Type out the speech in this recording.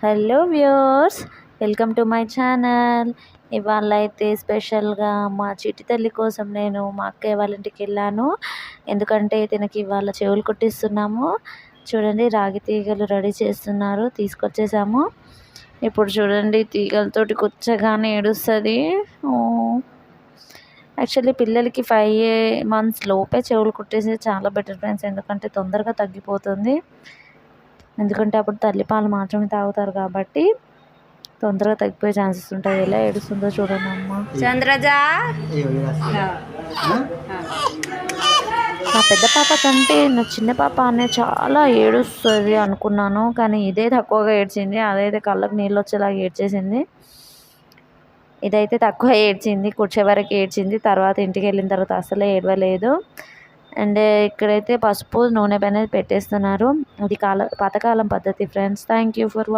Hello viewers, welcome to my channel. ఇవాళ అయితే స్పెషల్గా మా చిట్టి తల్లి కోసం నేను మా అక్కయ్య వాళ్ళ ఇంటికి వెళ్ళాను. ఎందుకంటే తనకి ఇవాళ చెవులు కుట్టిస్తున్నాము. చూడండి, రాగి తీగలు రెడీ చేస్తున్నారు, తీసుకొచ్చేసాము. ఇప్పుడు చూడండి, తీగలతోటి కూర్చోగానే ఏడుస్తుంది. యాక్చువల్లీ పిల్లలకి 5 months లోపే చెవులు కుట్టేసి చాలా బెటర్ ఫ్రెండ్స్. ఎందుకంటే తొందరగా తగ్గిపోతుంది. ఎందుకంటే అప్పుడు తల్లిపాలు మాత్రమే తాగుతారు కాబట్టి తొందరగా తగ్గిపోయే ఛాన్సెస్ ఉంటాయి. ఎలా ఏడుస్తుందో చూడండి అమ్మ. చంద్రజ, నా పెద్ద పాప కంటే నా చిన్న పాప అనే చాలా ఏడుస్తుంది అనుకున్నాను, కానీ ఇదే తక్కువగా ఏడ్చింది. అదైతే కళ్ళకు నీళ్ళు వచ్చేలాగా ఏడ్చేసింది. ఇదైతే తక్కువ ఏడ్చింది, కూర్చే వరకు ఏడ్చింది. తర్వాత ఇంటికి వెళ్ళిన తర్వాత అసలే ఏడవలేదు. అండ్ ఇక్కడైతే పసుపు నూనె పైన పెట్టేస్తున్నారు. అది పాతకాలం పద్ధతి ఫ్రెండ్స్. Thank you for